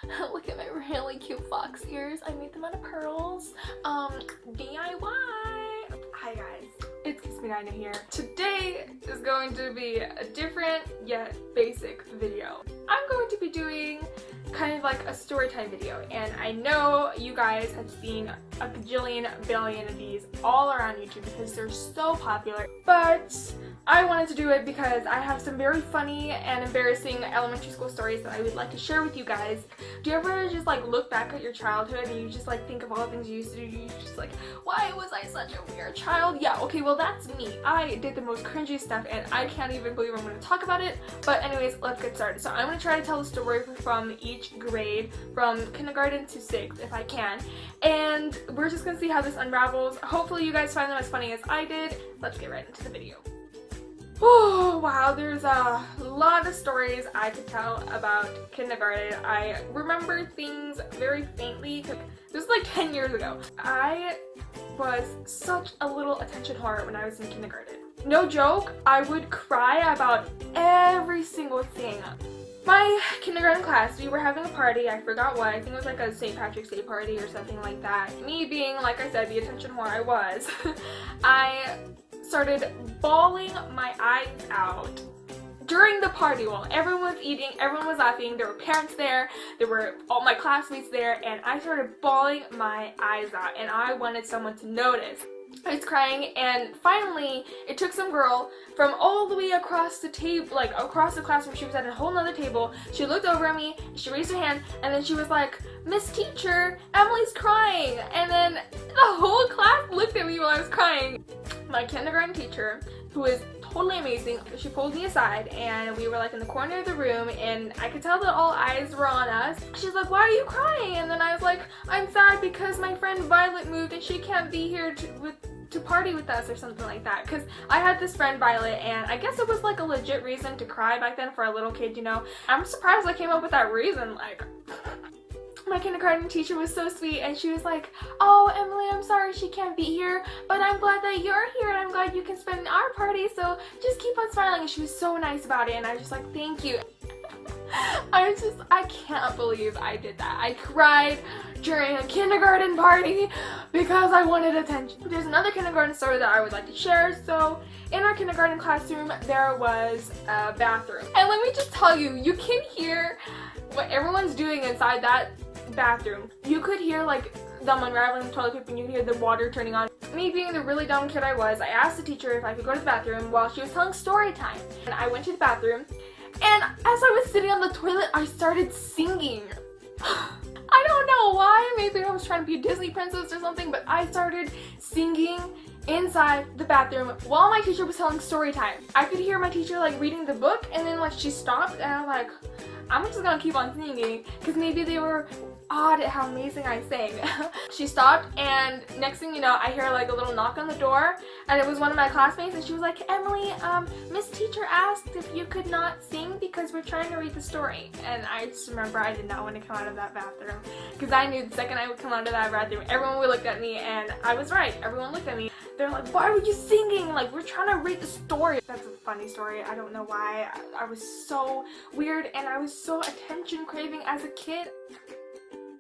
Look at my really cute fox ears. I made them out of pearls. DIY. Hi guys, it's Kissmedino here. Today is going to be a different yet basic video. I'm going to be doing kind of like a story time video, and I know you guys have seen a gajillion billion of these all around YouTube because they're so popular, but I wanted to do it because I have some very funny and embarrassing elementary school stories that I would like to share with you guys. Do you ever just like look back at your childhood and you just like think of all the things you used to do? You're just like, why was I such a weird child? Yeah, okay, well that's me. I did the most cringy stuff and I can't even believe I'm going to talk about it. But anyways, let's get started. So I'm going to try to tell a story from each grade, from kindergarten to 6th if I can. And we're just going to see how this unravels. Hopefully you guys find them as funny as I did. Let's get right into the video. Oh wow, there's a lot of stories I could tell about kindergarten. I remember things very faintly. This was like 10 years ago. I was such a little attention whore when I was in kindergarten. No joke, I would cry about every single thing. My kindergarten class, we were having a party, I forgot what, I think it was like a St. Patrick's Day party or something like that. Me being, like I said, the attention whore I was, I started bawling my eyes out during the party while everyone was eating, everyone was laughing, there were parents there were all my classmates there, and I started bawling my eyes out and I wanted someone to notice. I was crying, and finally it took some girl from all the way across the table, like across the classroom. She was at a whole nother table. She looked over at me, she raised her hand, and then she was like, "Miss Teacher, Emily's crying." And then the whole class looked at me while I was crying. My kindergarten teacher, who is totally amazing, she pulled me aside and we were like in the corner of the room and I could tell that all eyes were on us. She's like, "Why are you crying?" And then I was like, "I'm sad because my friend Violet moved and she can't be here to party with us," or something like that, because I had this friend Violet and I guess it was like a legit reason to cry back then for a little kid, you know. I'm surprised I came up with that reason. Like, my kindergarten teacher was so sweet and she was like, "Oh, Emily, I'm sorry she can't be here, but I'm glad that you're here and I'm glad you can spend our party, so just keep on smiling." And she was so nice about it and I was just like, "Thank you." I can't believe I did that. I cried during a kindergarten party because I wanted attention. There's another kindergarten story that I would like to share. So in our kindergarten classroom there was a bathroom, and let me just tell you, you can hear what everyone's doing inside that bathroom. You could hear like them unraveling the toilet paper and you could hear the water turning on. Me being the really dumb kid I was, I asked the teacher if I could go to the bathroom while she was telling story time. And I went to the bathroom, and as I was sitting on the toilet, I started singing. I don't know why, maybe I was trying to be a Disney princess or something, but I started singing inside the bathroom while my teacher was telling story time. I could hear my teacher like reading the book, and then like she stopped and I was like, I'm just gonna keep on singing because maybe they were awed at how amazing I sang. She stopped, and next thing you know, I hear like a little knock on the door, and it was one of my classmates, and she was like, "Emily, Miss Teacher asked if you could not sing because we're trying to read the story." And I just remember I did not want to come out of that bathroom because I knew the second I would come out of that bathroom, everyone would look at me, and I was right. Everyone looked at me. They're like, "Why were you singing? Like, we're trying to read the story." That's a funny story. I don't know why. I was so weird and I was so attention craving as a kid.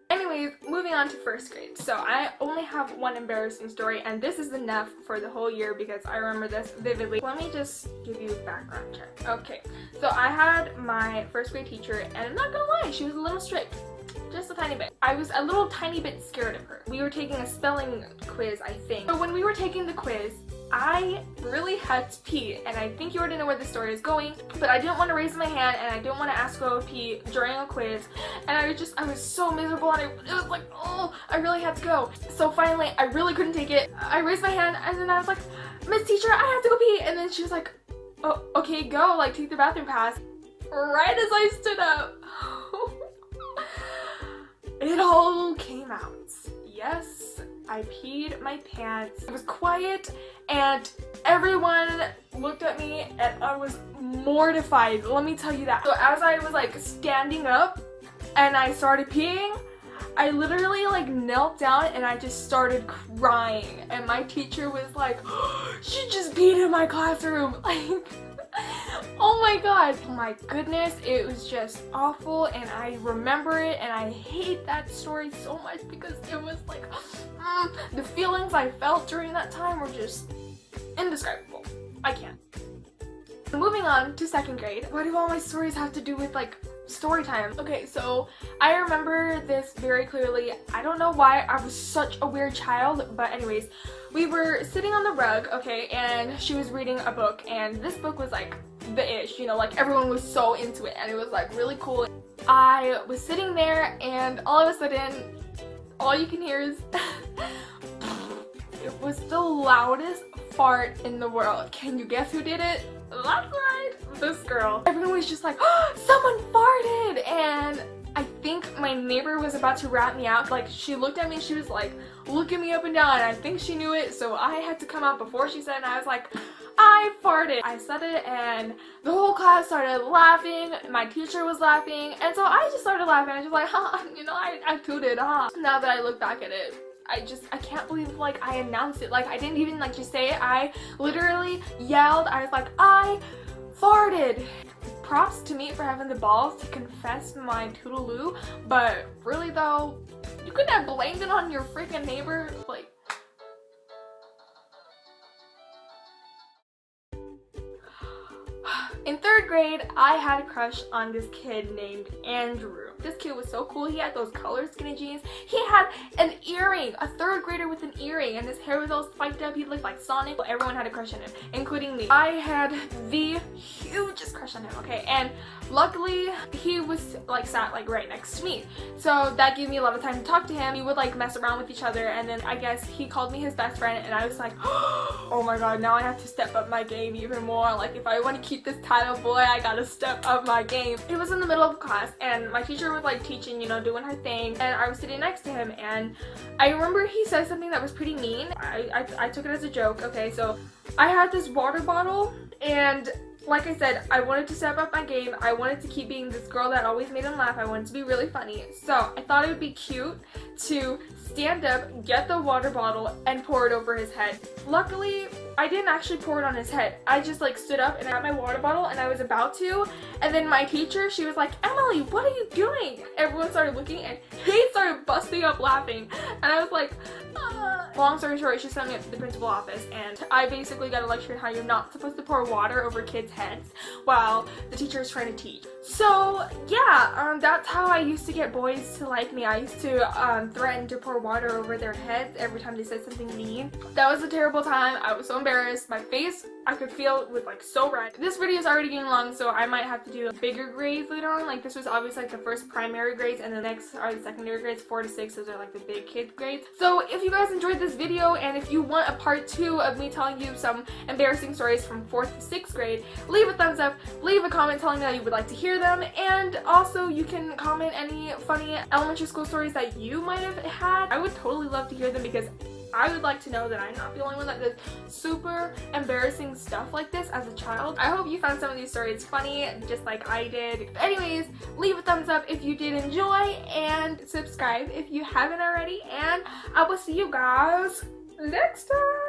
Anyways, moving on to 1st grade. So I only have one embarrassing story, and this is enough for the whole year because I remember this vividly. Let me just give you a background check. Okay, so I had my 1st grade teacher, and I'm not gonna lie, she was a little strict. Just a tiny bit. I was a little tiny bit scared of her. We were taking a spelling quiz, I think. So when we were taking the quiz, I really had to pee, and I think you already know where the story is going, but I didn't want to raise my hand and I didn't want to ask to go pee during a quiz, and I was so miserable, and it was like, oh, I really had to go. So finally, I really couldn't take it. I raised my hand and then I was like, "Miss Teacher, I have to go pee," and then she was like, "Oh, okay, go, like take the bathroom pass." Right as I stood up, it all came out. Yes, I peed my pants. It was quiet and everyone looked at me and I was mortified, let me tell you that. So as I was like standing up and I started peeing, I literally like knelt down and I just started crying, and my teacher was like, "She just peed in my classroom." Like, Oh my god, oh my goodness, it was just awful, and I remember it, and I hate that story so much because it was like, the feelings I felt during that time were just indescribable. I can't. Moving on to 2nd grade. Why do all my stories have to do with like story time? Okay, so I remember this very clearly. I don't know why I was such a weird child, but anyways, we were sitting on the rug, okay, and she was reading a book, and this book was like the ish, you know, like everyone was so into it, and it was like really cool. I was sitting there, and all of a sudden, all you can hear is it was the loudest fart in the world. Can you guess who did it? That's right, this girl. Everyone was just like, oh, someone farted, and I think my neighbor was about to rat me out. Like, she looked at me, she was like looking me up and down, and I think she knew it, so I had to come out before she said it, and I was like, I farted. I said it, and the whole class started laughing. My teacher was laughing, and so I just started laughing. I was just like, huh, you know, I tooted, huh. Now that I look back at it, I can't believe like I announced it. Like, I didn't even like just say it. I literally yelled. I was like, I farted. Props to me for having the balls to confess my toodaloo, but really though, you couldn't have blamed it on your freaking neighbor. Like, in 3rd grade, I had a crush on this kid named Andrew. This kid was so cool. He had those colored skinny jeans. He had an earring, a 3rd grader with an earring, and his hair was all spiked up. He looked like Sonic. Everyone had a crush on him, including me. I had the hugest crush on him, okay? And luckily, he was like sat like right next to me. So that gave me a lot of time to talk to him. We would like mess around with each other, and then I guess he called me his best friend, and I was like, oh my god, now I have to step up my game even more. Like, if I want to keep this title, boy, I gotta step up my game. It was in the middle of class, and my teacher was like teaching, you know, doing her thing, and I was sitting next to him, and I remember he said something that was pretty mean. I took it as a joke, okay? So I had this water bottle, and like I said, I wanted to step up my game. I wanted to keep being this girl that always made him laugh. I wanted to be really funny. So I thought it would be cute to stand up, get the water bottle, and pour it over his head. Luckily, I didn't actually pour it on his head. I just like stood up and I got my water bottle, and I was about to, and then my teacher, she was like, Emily, what are you doing? Everyone started looking, and he started busting up laughing, and I was like, Long story short, she sent me up to the principal office, and I basically got a lecture on how you're not supposed to pour water over kids' heads while the teacher is trying to teach. So yeah, that's how I used to get boys to like me. I used to threaten to pour water over their heads every time they said something mean. That was a terrible time. I was so embarrassed. My face, I could feel it was like so red. This video is already getting long, so I might have to do bigger grades later on. Like, this was obviously like the first primary grades, and the next are the secondary grades. 4 to 6, those are like the big kid grades. So if you guys enjoyed this video, and if you want a part 2 of me telling you some embarrassing stories from 4th to 6th grade, leave a thumbs up, leave a comment telling me that you would like to hear them, and also you can comment any funny elementary school stories that you might have had. I would totally love to hear them, because I would like to know that I'm not the only one that did super embarrassing stuff like this as a child. I hope you found some of these stories funny, just like I did. But anyways, leave a thumbs up if you did enjoy, and subscribe if you haven't already, and I will see you guys next time.